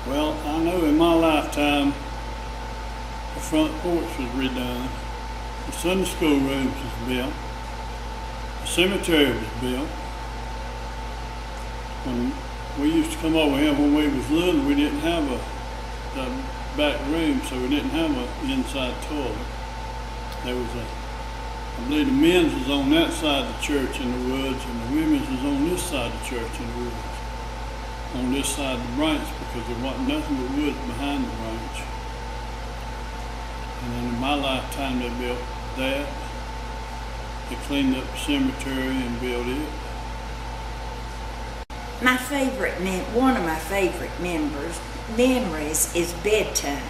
Well, I know in my lifetime, the front porch was redone, the Sunday school rooms was built, the cemetery was built. When we used to come over here when we was little, we didn't have a back room, so we didn't have an inside toilet. There was I believe the men's was on that side of the church in the woods, and the women's was on this side of the church in the woods. On this side of the branch, because there wasn't nothing but woods behind the branch. And then in my lifetime they built that. They cleaned up the cemetery and built it. One of my favorite memories is bedtime.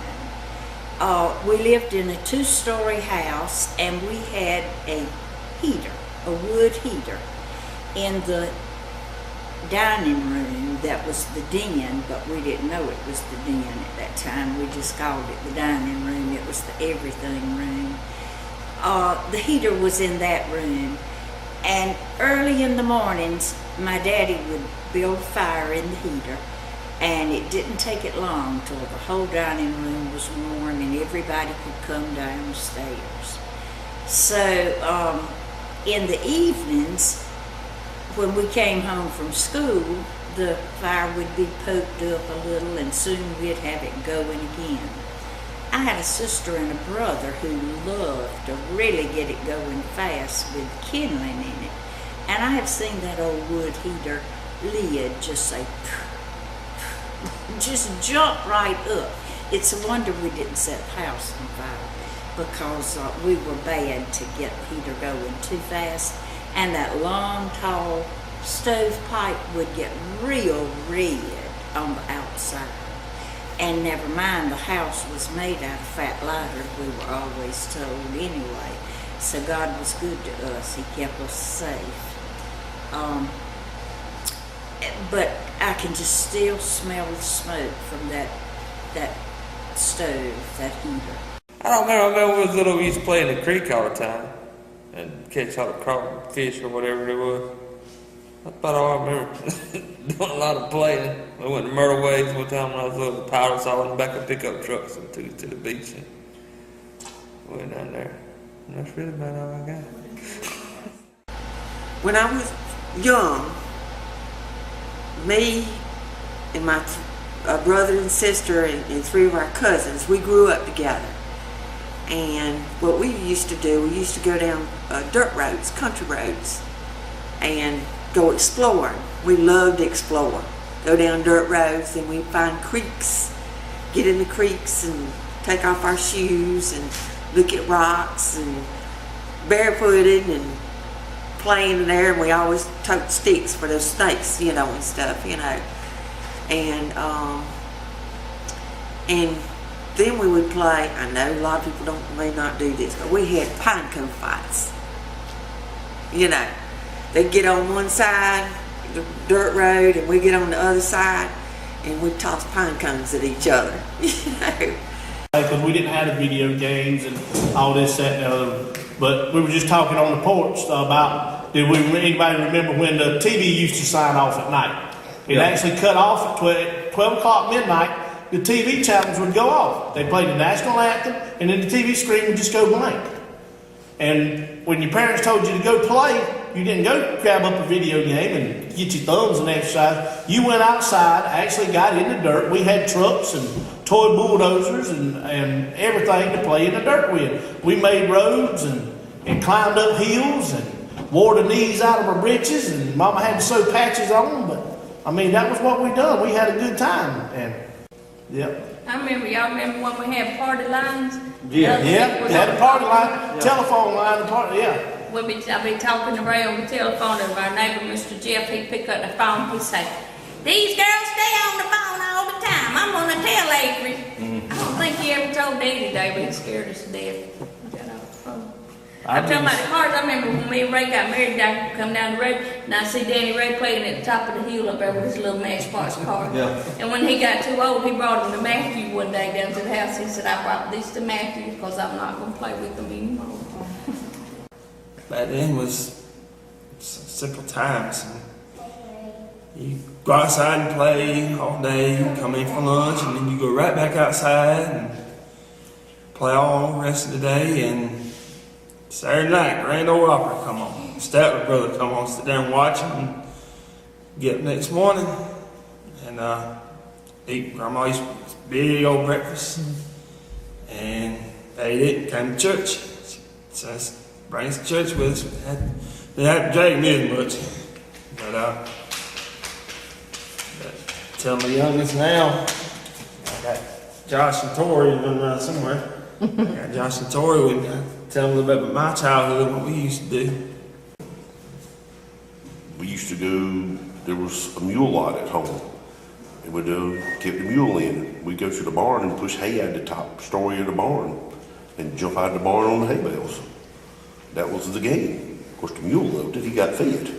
We lived in a 2-story house, and we had a heater, a wood heater, in the dining room that was the den, but we didn't know it was the den at that time. We just called it the dining room. It was the everything room. The heater was in that room, and early in the mornings my daddy would build a fire in the heater, and it didn't take it long till the whole dining room was warm and everybody could come downstairs. So in the evenings, when we came home from school, the fire would be poked up a little, and soon we'd have it going again. I had a sister and a brother who loved to really get it going fast with kindling in it. And I have seen that old wood heater lid just say, just jump right up. It's a wonder we didn't set the house on fire, because we were bad to get the heater going too fast. And that long, tall stovepipe would get real red on the outside. And never mind, the house was made out of fat lighters, we were always told anyway. So God was good to us. He kept us safe. But I can just still smell the smoke from that stove, that heater. I remember when we was little, we used to play in the creek all the time and catch all the crawfish or whatever it was. That's about all I remember. Doing a lot of playing. We went to Myrtle Waves one time when I was little. Powder us all in the back of pickup trucks and took it to the beach and went down there. And that's really about all I got. When I was young, me and my brother and sister and 3 of our cousins, we grew up together. And what we used to do, we used to go down dirt roads, country roads, and go exploring. We loved to explore. Go down dirt roads, and we'd find creeks, get in the creeks and take off our shoes and look at rocks, and barefooted and playing in there. And we always took sticks for those snakes, and stuff, and then we would play. I know a lot of people may not do this, but we had pine cone fights. They'd get on one side, the dirt road, and we'd get on the other side, and we'd toss pine cones at each other. Because we didn't have the video games and all this, that, and the other. But we were just talking on the porch about, anybody remember when the TV used to sign off at night? It actually cut off at 12 o'clock midnight. The TV channels would go off. They played the national anthem, and then the TV screen would just go blank. And when your parents told you to go play, you didn't go grab up a video game and get your thumbs and exercise. You went outside, actually got in the dirt. We had trucks and toy bulldozers and everything to play in the dirt with. We made roads and climbed up hills and wore the knees out of our breeches, and Mama had to sew patches on, but that was what we done. We had a good time. And I remember, y'all remember when we had party lines? Yeah, we had a party line, telephone line, I'd be talking around the telephone, and our neighbor, Mr. Jeff, he'd pick up the phone, he'd say, "These girls stay on the phone all the time. I'm going to tell Avery." I don't think he ever told Daddy today, but he scared us to death. I'm talking about the cars. I remember when me and Ray got married, I come down the road, and I see Danny Ray playing at the top of the hill up there with his little Matchbox car. Yeah. And when he got too old, he brought him to Matthew one day down to the house. He said, "I brought these to Matthew because I'm not going to play with them anymore." Back then was simple times. You go outside and play all day, come in for lunch, and then you go right back outside and play all the rest of the day. And Saturday night, Grand Ole Opry come on. Statler Brother come on, sit there and watch them, and get up next morning and eat Grandma used to big old breakfast, and ate it, came to church. So brings to church with us. They hadn't dragged me as much, but tell my youngest now, I got Josh and Tori running around somewhere. I got Josh and Tori, we tell them a little bit about my childhood and what we used to do. We used to go, there was a mule lot at home, and we'd keep the mule in. We'd go to the barn and push hay out the top story of the barn and jump out of the barn on the hay bales. That was the game. Of course, the mule loved it, he got fed.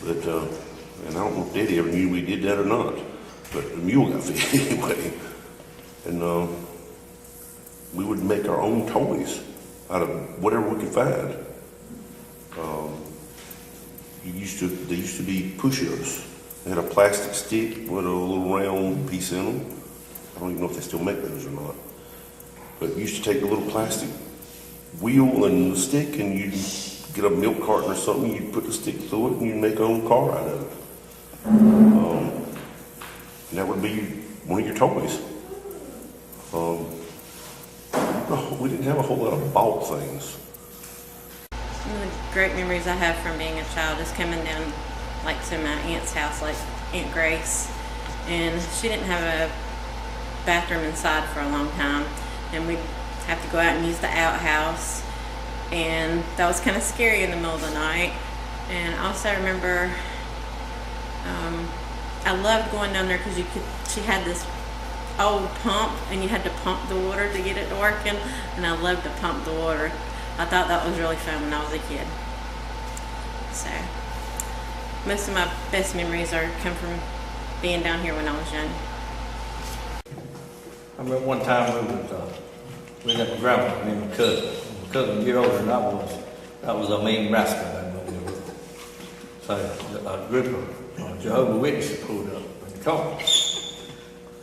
But, and I don't know if Daddy ever knew we did that or not, but the mule got fed anyway. And we would make our own toys out of whatever we could find. They used to be push-ups. They had a plastic stick with a little round piece in them. I don't even know if they still make those or not. But you used to take a little plastic wheel and stick, and you'd get a milk carton or something, you'd put the stick through it, and you'd make your own car out of it. And that would be one of your toys. We didn't have a whole lot of bought things. One of the great memories I have from being a child is coming down, like, to my aunt's house, like Aunt Grace, and she didn't have a bathroom inside for a long time, and we'd have to go out and use the outhouse, and that was kind of scary in the middle of the night. And also I remember I loved going down there because she had this old pump, and you had to pump the water to get it working, and I loved to pump the water. I thought that was really fun when I was a kid. So most of my best memories come from being down here when I was young. I remember one time we was at my grandma's, me and my cousin. My cousin was a year older than I was. That was a mean rascal that moved over. So a group of Jehovah's Witnesses pulled up in the car.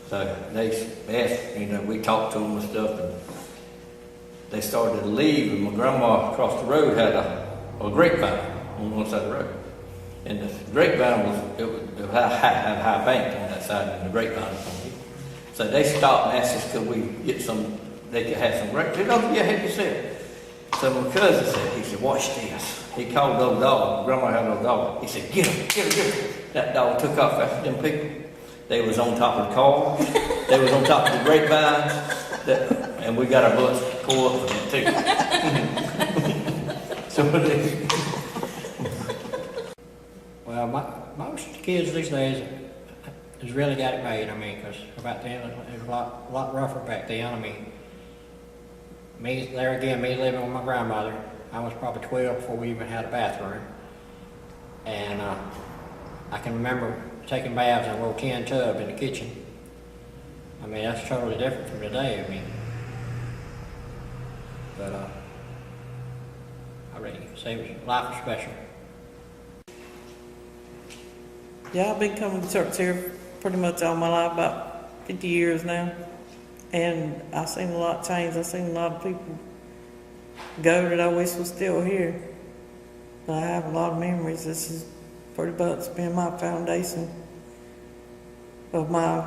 So they asked, we talked to them and stuff, and they started to leave, and my grandma across the road had a grapevine on one side of the road. And the grapevine had a high bank on that side, and the grapevine was on it. So they stopped and asked us could we get some, they could have some grapes. They said, oh yeah, help yourself. So my cousin said, he said, watch this. He called those dogs, grandma had those dogs. He said, get them. That dog took off after them people. They was on top of the car. They was on top of the grapevines. And we got our butts pulled up for them too. Well, most kids these days has really got it made. I mean, because back then it was a lot rougher back then. I mean, me living with my grandmother, I was probably 12 before we even had a bathroom. And I can remember taking baths in a little tin tub in the kitchen. I mean, that's totally different from today. I mean, but I really say life was special. Yeah, I've been coming to church here pretty much all my life, about 50 years now. And I've seen a lot change. I've seen a lot of people go that I wish was still here. But I have a lot of memories. This has pretty much been my foundation of my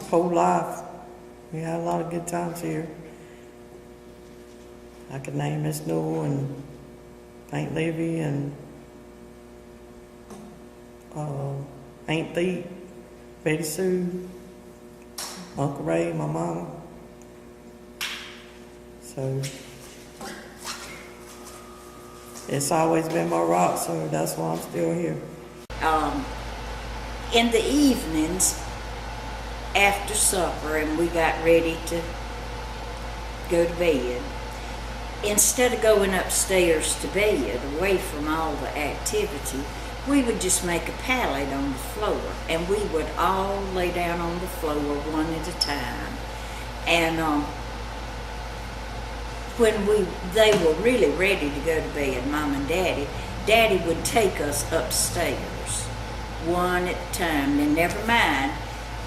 whole life. We had a lot of good times here. I could name Miss Newell and Aunt Livy and Aunt Thee, Betty Sue, Uncle Ray, my mama. So it's always been my rock, so that's why I'm still here. In the evenings, after supper, and we got ready to go to bed, instead of going upstairs to bed, away from all the activity, we would just make a pallet on the floor, and we would all lay down on the floor one at a time. And when they were really ready to go to bed, Mom and Daddy would take us upstairs, one at a time. And never mind,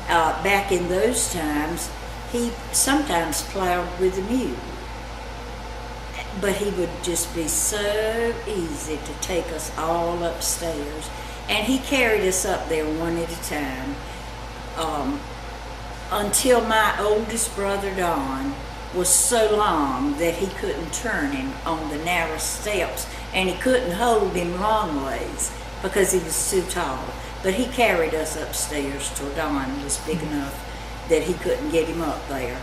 back in those times, he sometimes plowed with a mule. But he would just be so easy to take us all upstairs. And he carried us up there one at a time until my oldest brother, Don, was so long that he couldn't turn him on the narrow steps, and he couldn't hold him long ways because he was too tall. But he carried us upstairs till Don was big enough that he couldn't get him up there.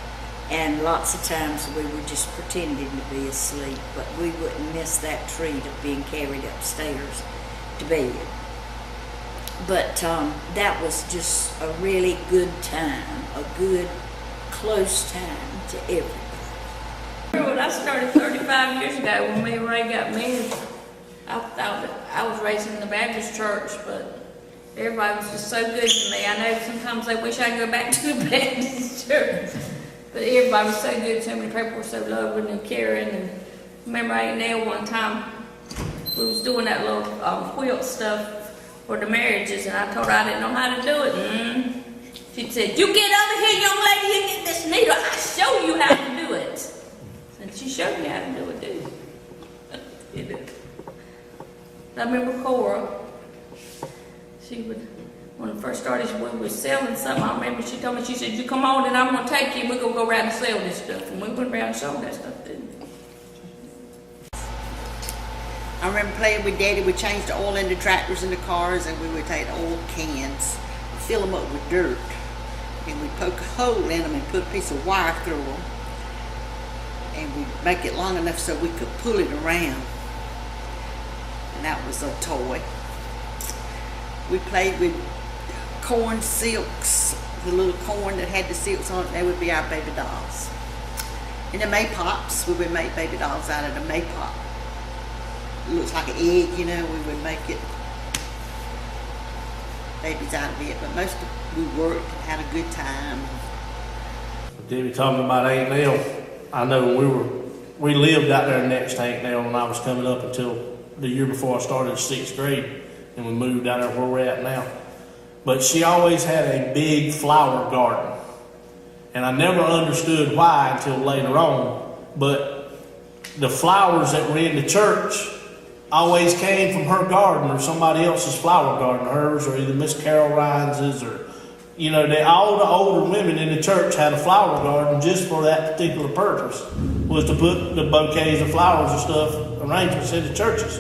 And lots of times we were just pretending to be asleep, but we wouldn't miss that treat of being carried upstairs to bed. But that was just a really good time, a good, close time to everybody. When I started 35 years ago, when me and Ray got married, I thought that I was raised in the Baptist church, but everybody was just so good to me. I know sometimes they wish I could go back to the Baptist church, but everybody was so good to me. People were so loving and caring. And I remember Nell one time, we was doing that little quilt stuff for the marriages, and I told her I didn't know how to do it. She said, "You get over here, young lady, and get this needle. I'll show you how to do it." And she showed me how to do it, too. I remember Cora. She would, when I first started, we were selling something. I remember she told me, she said, "You come on and I'm going to take you and we're going to go around and sell this stuff." And we went around and sold that stuff, too. I remember playing with Daddy. We changed the oil in the tractors and the cars, and we would take oil cans, fill them up with dirt, and we'd poke a hole in them and put a piece of wire through them, and we'd make it long enough so we could pull it around. And that was a toy. We played with corn silks, the little corn that had the silks on it. They would be our baby dolls. And the Maypops, we would make baby dolls out of the Maypop. It looks like an egg, you know. We would make it babies out of it, but most of we worked and had a good time. Debbie talking about Aunt Nell. I know we lived out there next to Aunt Nell when I was coming up until the year before I started 6th grade, and we moved out there where we're at now. But she always had a big flower garden, and I never understood why until later on. But the flowers that were in the church always came from her garden or somebody else's flower garden, hers or either Miss Carol Rines's, or, you know, all the older women in the church had a flower garden just for that particular purpose, was to put the bouquets of flowers and stuff, arrangements in the churches.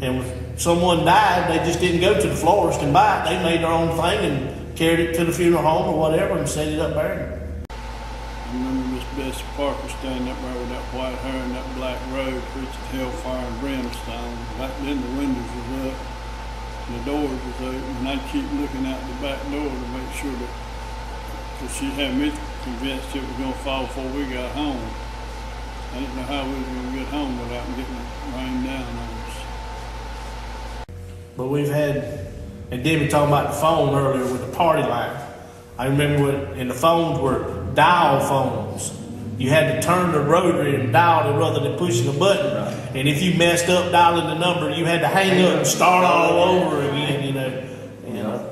And when someone died, they just didn't go to the florist and buy it. They made their own thing and carried it to the funeral home or whatever and set it up there. I remember Miss Bessie Parker standing up there with that white hair and that black robe, preaching hellfire and brimstone. Back then the windows was up and the doors was open, and I'd keep looking out the back door to make sure that, because she had me convinced it was going to fall before we got home. I didn't know how we were going to get home without getting it rained down on us. But we've had, and Debbie talking about the phone earlier with the party line. I remember when the phones were dial phones. You had to turn the rotary and dial it rather than pushing the button. Right. And if you messed up dialing the number, you had to hang up and start all over again, you know.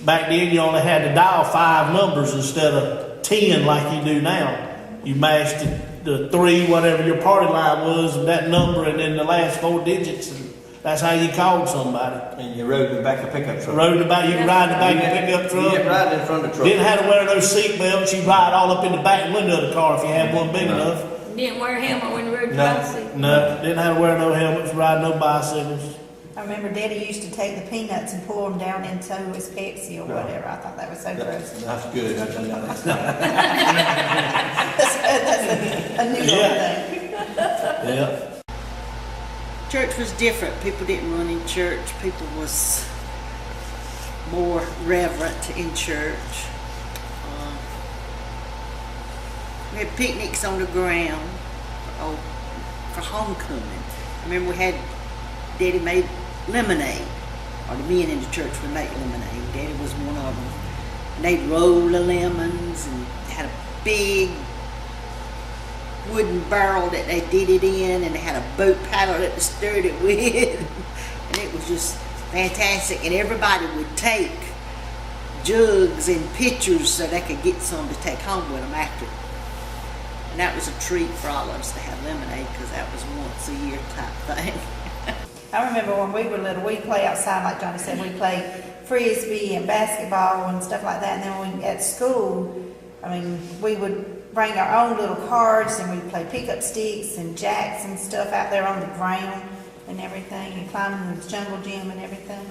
Back then you only had to dial 5 numbers instead of 10 like you do now. You mashed the 3, whatever your party line was, and that number, and then the last 4 digits. And that's how you called somebody. And you rode in the back of a pickup truck. Rode in the back, you could ride in the back of a pickup truck. You get riding in front of the truck. Didn't have to wear those seat belts. You ride all up in the back window of the car if you had one big enough. Didn't wear a helmet when you rode the bicycle. No, didn't have to wear no helmets, ride no bicycles. I remember Daddy used to take the peanuts and pour them down into his Pepsi or whatever. I thought that was so gross. That's good. That's That's a new thing. Yeah. Church was different. People didn't run in church. People was more reverent in church. We had picnics on the ground for homecoming. I remember Daddy made lemonade, or the men in the church would make lemonade. Daddy was one of them. And they'd roll the lemons and had a big wooden barrel that they did it in, and they had a boat paddle that they stirred it with. And it was just fantastic, and everybody would take jugs and pitchers so they could get some to take home with them after. And that was a treat for all of us to have lemonade, because that was once a year type thing. I remember when we were little, we'd play outside, like Johnny said, we'd play frisbee and basketball and stuff like that. And then when at school, I mean, we would bring our own little cards, and we'd play pickup sticks and jacks and stuff out there on the ground and everything, and climbing in the jungle gym and everything.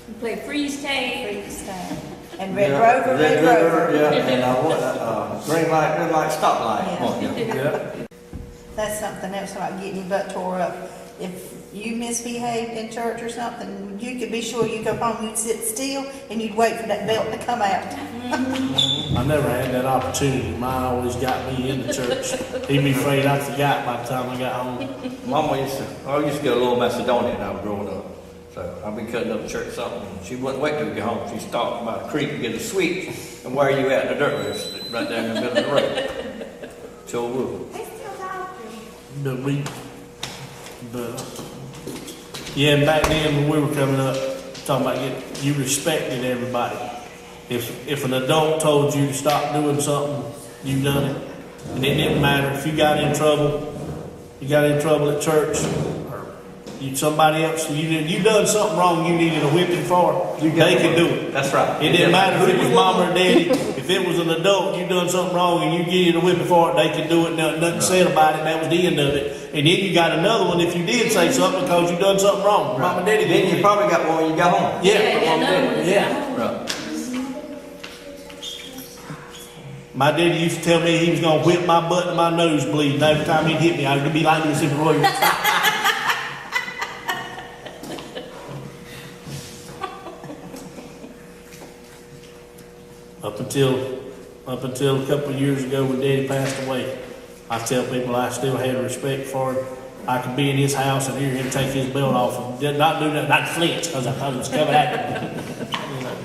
We play freeze tag. Freeze tag. And Red Rover, Red Rover. Yeah, and green light, red light, stop light. Yeah. That's something else about getting your butt tore up. If you misbehaved in church or something, you could be sure you go home, you'd sit still, and you'd wait for that belt to come out. I never had that opportunity. Mine always got me in the church. He'd be afraid I forgot by the time I got home. Mama used to go to Little Macedonia when I was growing up. So I'd be cutting up church or something, and she wouldn't wait till we get home. She'd stop by the creek and get a sweet, and where you at? In the dirt road, right there in the middle of the road. Sure would. Yeah, and back then when we were coming up, talking about you respected everybody. If an adult told you to stop doing something, you done it. And it didn't matter if you got in trouble at church, or somebody else, you done something wrong you needed a whipping for, they could do it. That's right. It didn't matter if it was mama or daddy. If it was an adult, you done something wrong and you needed a whipping for it, they could do it. Nothing said about it. That was the end of it. And then you got another one if you did say something because you done something wrong. Right. Mama and daddy did. Then you probably got one when you got home. Yeah. Right. My daddy used to tell me he was going to whip my butt and my nose bleeding. Every time he'd hit me, I would be like this if it wasn't. Up until a couple of years ago when Daddy passed away, I tell people I still had respect for him. I could be in his house and hear him take his belt off and did not do that, not flinch because I thought it was coming at me. You know.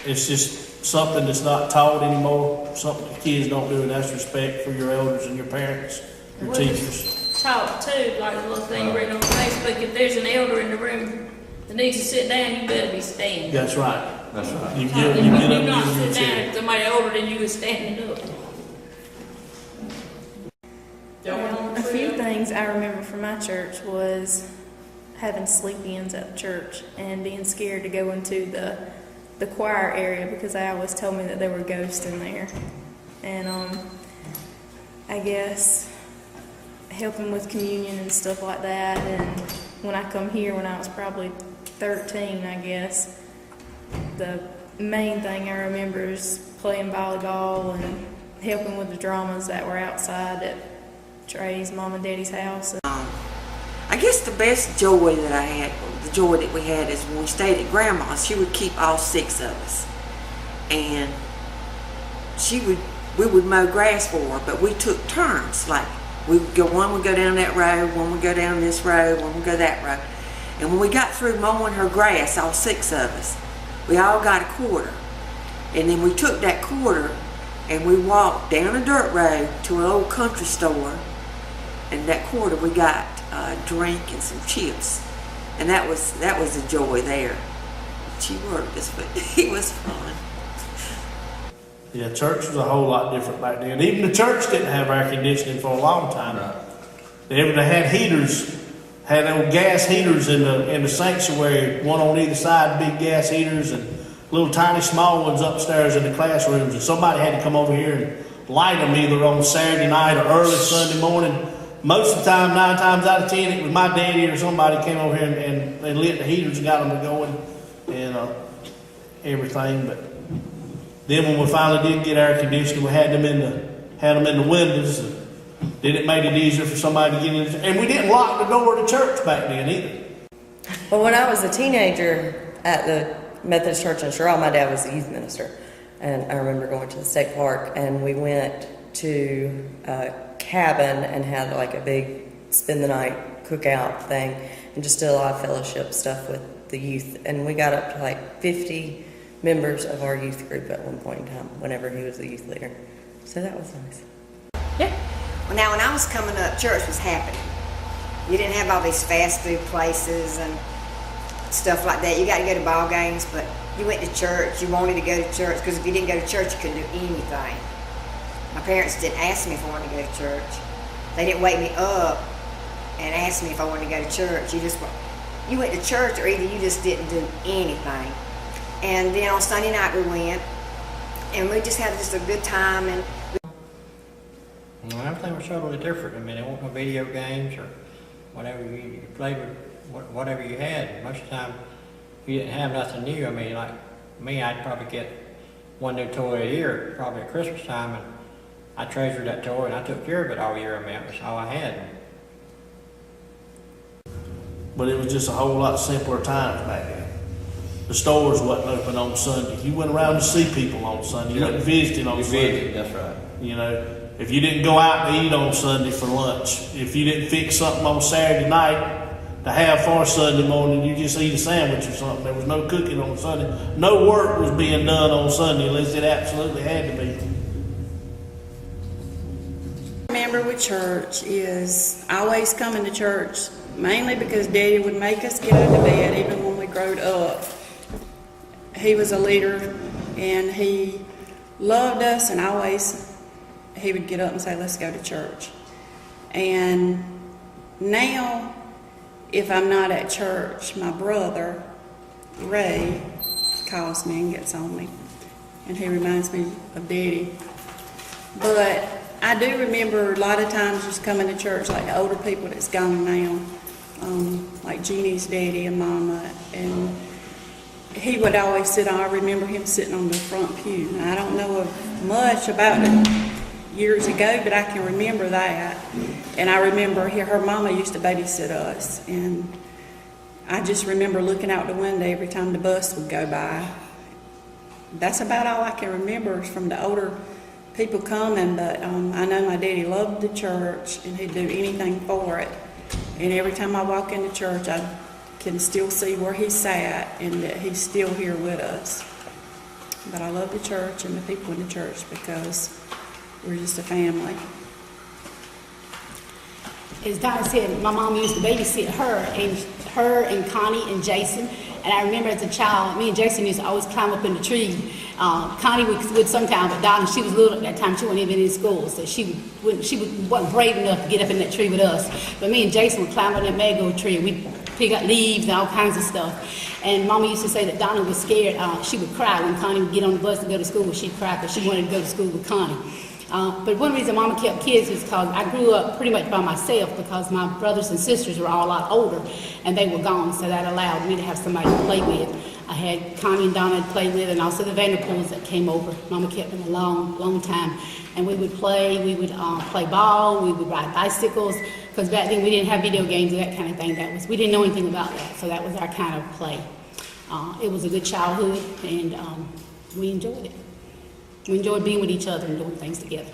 It's just something that's not taught anymore, something the kids don't do, and that's respect for your elders and your parents, your teachers. Taught too, like the little thing you read on Facebook, if there's an elder in the room that needs to sit down, you better be standing. That's right. That's right. You get up and not give them sit your down chair. if somebody older than you is standing up. A few things I remember from my church was having sleep-ins at the church and being scared to go into the choir area because they always told me that there were ghosts in there. And I guess helping with communion and stuff like that. And when I come here when I was probably 13, I guess, the main thing I remember is playing volleyball and helping with the dramas that were outside at Trey's mom and daddy's house. I guess the best joy that I had, the joy that we had, is when we stayed at Grandma's. She would keep all 6 of us, and we would mow grass for her, but we took turns. Like one would go down that road, one would go down this road, one would go that road. And when we got through mowing her grass, all 6 of us, we all got a quarter. And then we took that quarter and we walked down a dirt road to an old country store, and that quarter we got a drink and some chips. And that was the joy there. She worked us, but it was fun. Yeah, church was a whole lot different back then. Even the church didn't have air conditioning for a long time. They had heaters, had old gas heaters in the sanctuary, one on either side, big gas heaters, and little tiny small ones upstairs in the classrooms. And somebody had to come over here and light them either on Saturday night or early Sunday morning. Most of the time, 9 times out of 10, it was my daddy or somebody came over here and they lit the heaters and got them going and everything. But then when we finally did get air conditioning, we had them in the windows. And then it made it easier for somebody to get in. And we didn't lock the door to church back then either. Well, when I was a teenager at the Methodist Church in Sherrall, my dad was the youth minister. And I remember going to the state park, and we went to a cabin and had like a big spend the night cookout thing and just did a lot of fellowship stuff with the youth. And we got up to like 50 members of our youth group at one point in time, whenever he was the youth leader. So that was nice. Yeah. Well, now when I was coming up, church was happening. You didn't have all these fast food places and stuff like that. You got to go to ball games, but you went to church. You wanted to go to church because if you didn't go to church, you couldn't do anything. My parents didn't ask me if I wanted to go to church. They didn't wake me up and ask me if I wanted to go to church. You went to church, or either you just didn't do anything. And then on Sunday night we went, and we just had just a good time. And well, everything was totally different. I mean, there weren't no video games or whatever. You played with whatever you had. Most of the time, you didn't have nothing new. I mean, like me, I'd probably get one new toy a year, probably at Christmas time, and I treasured that toy and I took care of it all year. I mean, it was all I had. But it was just a whole lot simpler times back then. The stores wasn't open on Sunday. You went around to see people on Sunday. You went visiting on Sunday. That's right. You know, if you didn't go out to eat on Sunday for lunch, if you didn't fix something on Saturday night to have for Sunday morning, you just eat a sandwich or something. There was no cooking on Sunday. No work was being done on Sunday unless it absolutely had to be. Remember with church is always coming to church, mainly because Daddy would make us get out of bed even when we growed up. He was a leader and he loved us, and always he would get up and say, let's go to church. And now, if I'm not at church, my brother, Ray, calls me and gets on me, and he reminds me of Daddy. But I do remember a lot of times just coming to church, like the older people that's gone now, like Jeannie's daddy and mama, and he would always sit on, I remember him sitting on the front pew. Now, I don't know much about it years ago, but I can remember that. And I remember her mama used to babysit us, and I just remember looking out the window every time the bus would go by. That's about all I can remember from the older people coming, but I know my daddy loved the church and he'd do anything for it. And every time I walk into church, I can still see where he sat and that he's still here with us. But I love the church and the people in the church because we're just a family. As Donna said, my mom used to babysit her and Connie and Jason. And I remember as a child, me and Jason used to always climb up in the tree. Connie would sometimes, but Donna, she was little at that time. She wasn't even in school, so she wasn't brave enough to get up in that tree with us. But me and Jason would climb up that mango tree, and we'd pick up leaves and all kinds of stuff. And Mama used to say that Donna was scared. She would cry when Connie would get on the bus to go to school. She'd cry because she wanted to go to school with Connie. But one reason Mama kept kids is because I grew up pretty much by myself because my brothers and sisters were all a lot older and they were gone, so that allowed me to have somebody to play with. I had Connie and Donna to play with, and also the Vanderpools that came over. Mama kept them a long, long time. And we would play play ball, we would ride bicycles, because back then we didn't have video games and that kind of thing. We didn't know anything about that, so that was our kind of play. It was a good childhood, and we enjoyed it. We enjoyed being with each other and doing things together.